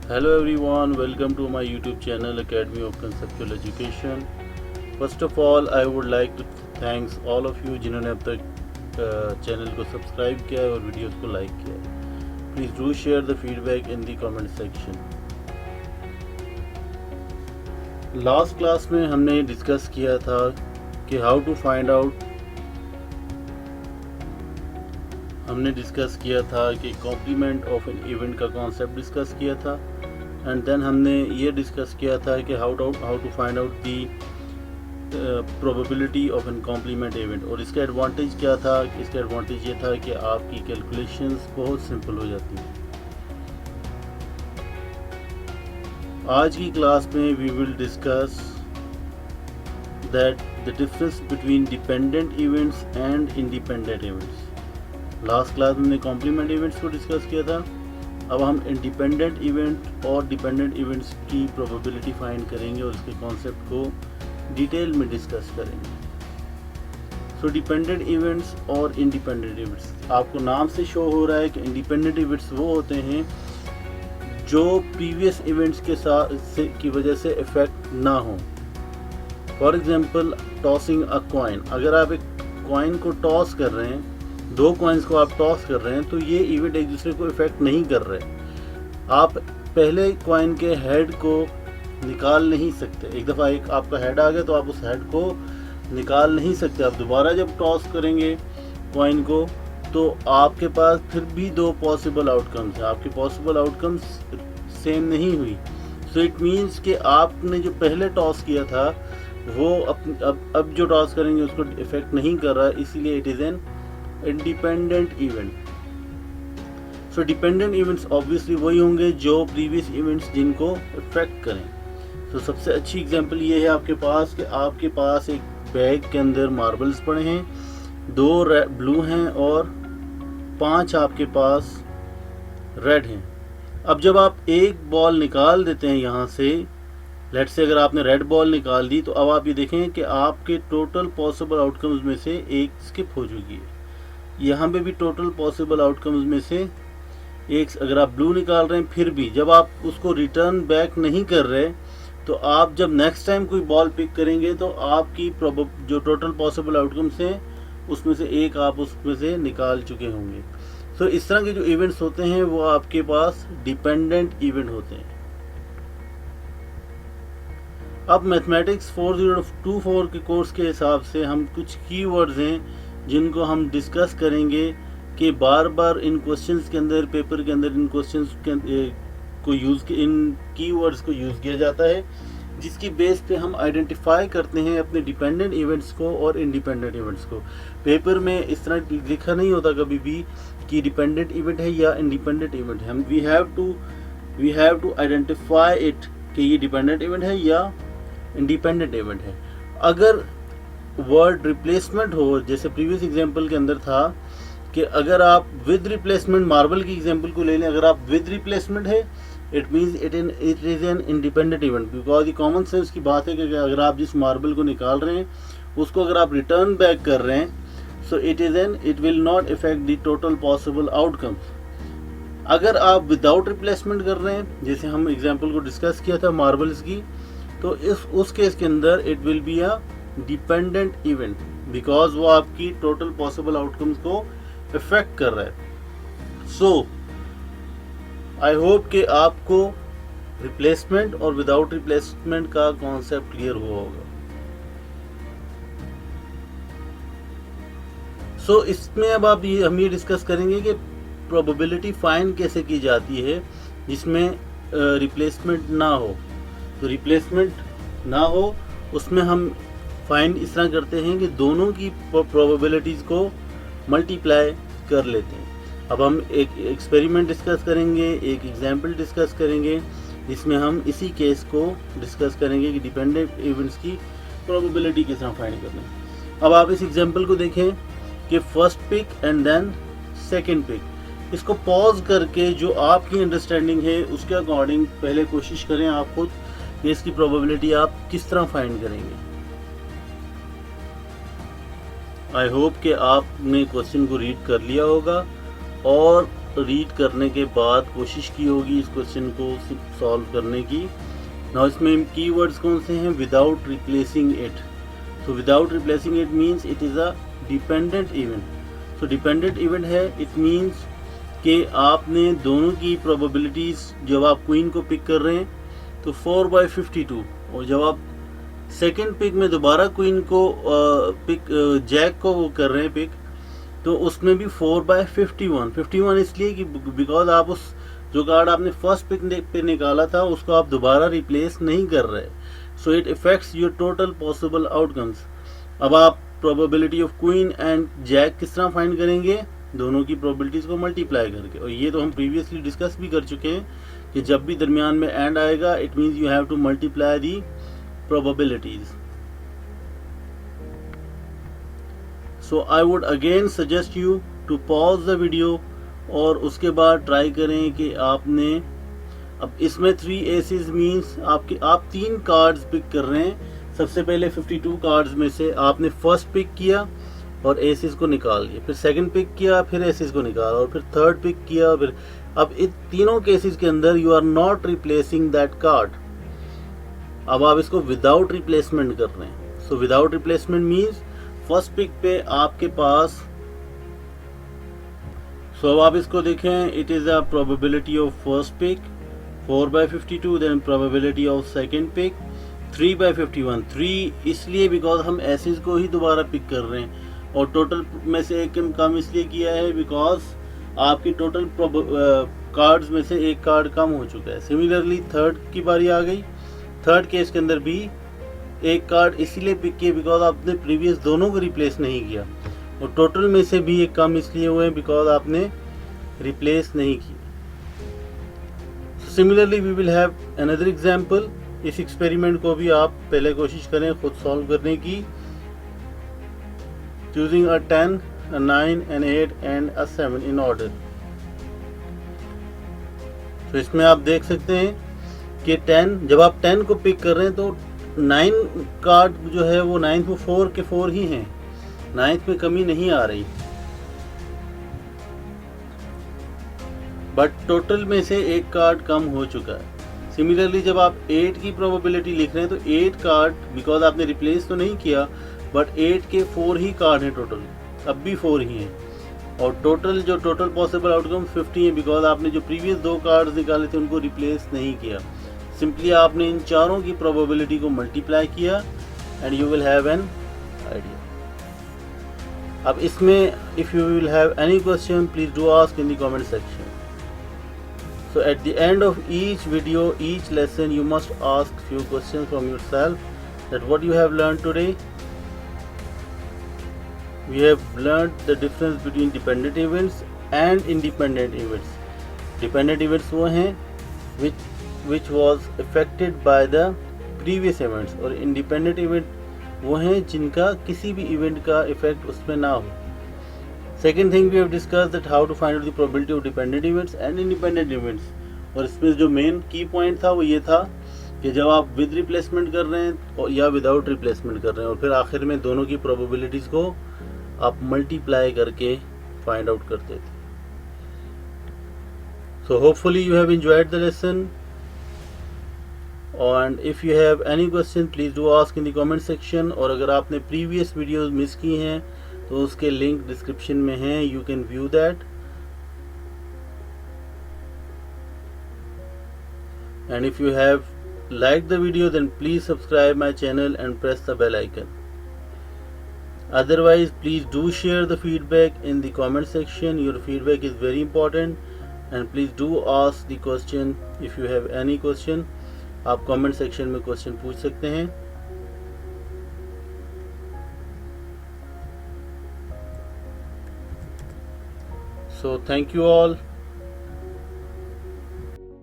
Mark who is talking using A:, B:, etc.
A: Hello everyone, welcome to my YouTube channel Academy of Conceptual Education. First of all, I would like to thanks all of you जिन्होंने अब तक channel को subscribe किया है और videos को like किया है. Please do share the feedback in the comment section. Last class में हमने डिस्कस किया था कि हाउ टू फाइंड आउट. हमने डिस्कस किया था कि कॉम्प्लीमेंट ऑफ एन इवेंट का कॉन्सेप्ट डिस्कस किया था एंड देन हमने ये डिस्कस किया था कि how to find out the probability of an complement event. और इसका एडवांटेज क्या था? इसका एडवांटेज ये था कि आपकी कैलकुलेशंस बहुत सिंपल हो जाती हैं. आज की क्लास में we will discuss that the difference between dependent events and independent events. Last class में हमने कॉम्प्लीमेंट इवेंट्स को डिस्कस किया था. अब हम इंडिपेंडेंट इवेंट और डिपेंडेंट इवेंट्स की प्रोबेबिलिटी फाइंड करेंगे और इसके कॉन्सेप्ट को डिटेल में डिस्कस करेंगे. सो डिपेंडेंट इवेंट्स और इंडिपेंडेंट इवेंट्स, आपको नाम से शो हो रहा है कि इंडिपेंडेंट इवेंट्स वो होते हैं जो प्रीवियस इवेंट्स के साथ की वजह से इफेक्ट ना हो. For example tossing a coin. अगर आप एक कॉइन को टॉस कर रहे हैं, दो कॉइन्स को आप टॉस कर रहे हैं, तो ये इवेंट एक दूसरे को इफेक्ट नहीं कर रहे. आप पहले कॉइन के हेड को निकाल नहीं सकते. एक दफ़ा एक आपका हेड आ गया तो आप उस हेड को निकाल नहीं सकते. आप दोबारा जब टॉस करेंगे कॉइन को तो आपके पास फिर भी दो पॉसिबल आउटकम्स हैं. आपकी पॉसिबल आउटकम्स सेम नहीं हुई. सो इट मीन्स कि आपने जो पहले टॉस किया था वो अब जो टॉस करेंगे उसको इफेक्ट नहीं कर रहा, इसीलिए it is an independent event. So dependent events obviously वही होंगे जो प्रीवियस इवेंट्स जिनको इफेक्ट करें. तो सबसे अच्छी एग्जांपल ये है आपके पास कि आपके पास एक बैग के अंदर मार्बल्स पड़े हैं, 2 ब्लू हैं और 5 आपके पास रेड हैं. अब जब आप एक बॉल निकाल देते हैं यहाँ से, लेट्स से अगर आपने रेड बॉल निकाल दी, तो अब आप ये देखें कि आपके टोटल पॉसिबल आउटकम्स में से एक स्किप हो चुकी है. यहाँ पे भी टोटल पॉसिबल आउटकम्स में से एक, अगर आप ब्लू निकाल रहे हैं फिर भी जब आप उसको रिटर्न बैक नहीं कर रहे, तो आप जब नेक्स्ट टाइम कोई बॉल पिक करेंगे तो आपकी जो टोटल पॉसिबल आउटकम्स हैं उसमें से एक आप उसमें से निकाल चुके होंगे. सो इस तरह के जो इवेंट्स होते हैं वो आपके पास डिपेंडेंट इवेंट होते हैं. अब मैथमेटिक्स 4024 के कोर्स के हिसाब से हम कुछ कीवर्ड्स हैं जिनको हम डिस्कस करेंगे कि बार बार इन क्वेश्चंस के अंदर, पेपर के अंदर इन क्वेश्चंस को इन कीवर्ड्स को यूज़ किया जाता है, जिसकी बेस पे हम आइडेंटिफाई करते हैं अपने डिपेंडेंट इवेंट्स को और इंडिपेंडेंट इवेंट्स को. पेपर में इस तरह लिखा नहीं होता कभी भी कि डिपेंडेंट इवेंट है या इंडिपेंडेंट इवेंट है. हम we have to identify it कि ये डिपेंडेंट इवेंट है या इंडिपेंडेंट इवेंट है. अगर वर्ड रिप्लेसमेंट हो, जैसे प्रीवियस एग्जांपल के अंदर था कि अगर आप विद रिप्लेसमेंट, मार्बल की एग्जांपल को ले लें, अगर आप विद रिप्लेसमेंट है it means it is an independent event. Because ये कॉमन सेंस की बात है कि अगर आप जिस मार्बल को निकाल रहे हैं उसको अगर आप रिटर्न बैक कर रहे हैं, so it will not effect the total possible outcomes. अगर आप विदाउट रिप्लेसमेंट कर रहे हैं, जैसे हम एग्जाम्पल को डिस्कस किया था मार्बल्स की, तो उस केस के अंदर it will be a dependent event because वो आपकी टोटल पॉसिबल आउटकम्स को इफेक्ट कर रहा है. सो आई होप कि आपको रिप्लेसमेंट और विदाउट रिप्लेसमेंट का कॉन्सेप्ट क्लियर हुआ होगा. सो इसमें अब हम ये डिस्कस करेंगे कि प्रोबेबिलिटी फाइंड कैसे की जाती है जिसमें रिप्लेसमेंट ना हो. तो रिप्लेसमेंट ना हो उसमें हम फाइंड इस तरह करते हैं कि दोनों की प्रोबेबिलिटीज़ को मल्टीप्लाई कर लेते हैं. अब हम एक एक्सपेरिमेंट डिस्कस करेंगे, एक एग्जांपल डिस्कस करेंगे जिसमें हम इसी केस को डिस्कस करेंगे कि डिपेंडेंट इवेंट्स की प्रोबेबिलिटी किस तरह फाइंड करना है. अब आप इस एग्जांपल को देखें कि first pick and then second pick. इसको पॉज करके जो आपकी अंडरस्टैंडिंग है उसके अकॉर्डिंग पहले कोशिश करें आप खुद कि इसकी प्रोबेबिलिटी आप किस तरह फाइंड करेंगे. आई होप कि आपने क्वेश्चन को रीड कर लिया होगा और रीड करने के बाद कोशिश की होगी इस क्वेश्चन को सॉल्व करने की। नाउ इसमें कीवर्ड्स कौन से हैं? Without replacing it. So without replacing it means it is a dependent event. So dependent event है, इट मीन्स कि आपने दोनों की प्रोबेबिलिटीज़, जब आप क्वीन को पिक कर रहे हैं तो 4/52, और जब आप सेकेंड पिक में दोबारा क्वीन को जैक को वो कर रहे हैं पिक, तो उसमें भी 4/51। 51 इसलिए कि बिकॉज आप उस जो कार्ड आपने फर्स्ट पिक पे निकाला था उसको आप दोबारा रिप्लेस नहीं कर रहे। So it effects your total possible outcomes. अब आप probability of queen and jack किस तरह फाइंड करेंगे? दोनों की प्रोबेबिलिटीज को मल्टीप्लाई करके। और ये तो हम प्रीवियसली डिस्कस भी कर चुके हैं कि जब भी दरमियान में एंड आएगा it means you have to multiply the probabilities. So I would again suggest you to pause the video और उसके बाद ट्राई करें कि आपने, अब इसमें 3 aces मीन्स आप 3 कार्ड्स पिक कर रहे हैं। सबसे पहले 52 कार्ड्स में से आपने फर्स्ट पिक किया और एसेस को निकाल लिया, फिर सेकंड पिक किया, फिर एसेस को निकाला, और फिर थर्ड पिक किया। फिर अब इन तीनों केसेस के अंदर you are not replacing that card. अब आप इसको विदाउट रिप्लेसमेंट कर रहे हैं। So without replacement means first pick पे आपके पास, अब आप इसको देखें, it is a probability of first pick 4/52, then probability of second pick 3/51। 3 इसलिए बिकॉज हम एसेस को ही दोबारा पिक कर रहे हैं, और टोटल में से एक कम इसलिए किया है बिकॉज आपकी टोटल कार्ड्स में से एक कार्ड कम हो चुका है। सिमिलरली थर्ड की बारी आ गई। थर्ड केस के अंदर भी एक कार्ड इसीलिए पिक किया बिकॉज आपने प्रीवियस दोनों को रिप्लेस नहीं किया, और टोटल में से भी एक कम इसलिए हुए बिकॉज आपने रिप्लेस नहीं किया। Similarly we will have another example. इस एक्सपेरिमेंट को भी आप पहले कोशिश करें खुद सॉल्व करने की। Choosing a 10, a 9, an 8 and a 7 in order। तो इसमें आप देख सकते हैं कि 10, जब आप 10 को पिक कर रहे हैं तो 9 कार्ड जो है वो 9th में 4 के 4 ही हैं, 9th में कमी नहीं आ रही, बट टोटल में से एक कार्ड कम हो चुका है। सिमिलरली जब आप 8 की प्रोबेबिलिटी लिख रहे हैं तो 8 कार्ड, बिकॉज आपने रिप्लेस तो नहीं किया, बट 8 के 4 ही कार्ड हैं टोटल, अब भी 4 ही हैं, और टोटल पॉसिबल आउटकम 50 है बिकॉज आपने जो प्रीवियस 2 कार्ड्स निकाले थे उनको रिप्लेस नहीं किया। सिंपली आपने इन चारों की प्रोबेबिलिटी को मल्टीप्लाई किया and you will have an idea. अब इसमें if you will have any question please do ask in the comment section. So at the end of each video, each lesson, you must ask few questions from yourself that what you have learned today. We have learned the difference between dependent events and independent events. Dependent events वो हैं which was affected by the previous events, और independent event वो हैं जिनका किसी भी event का effect उसमें ना हो। Second thing we have discussed that how to find out the probability of dependent events and independent events, और इसमें जो मेन की पॉइंट था वो ये था कि जब आप विद रिप्लेसमेंट कर रहे हैं और या विदाउट रिप्लेसमेंट कर रहे हैं, और फिर आखिर में दोनों की प्रोबेबिलिटीज़ को आप मल्टीप्लाई करके फाइंड आउट करते थे। So hopefully you have enjoyed the lesson, and if you have any question please do ask in the comment section। और अगर आपने प्रीवियस वीडियोस मिस की हैं तो उसके लिंक डिस्क्रिप्शन में हैं, you can view that. And if you have liked the video then please subscribe my channel and press the bell icon. Otherwise please do share the feedback in the comment section. Your feedback is very important, and please do ask the question if you have any question. आप comment section में question पूछ सकते हैं। So thank you all.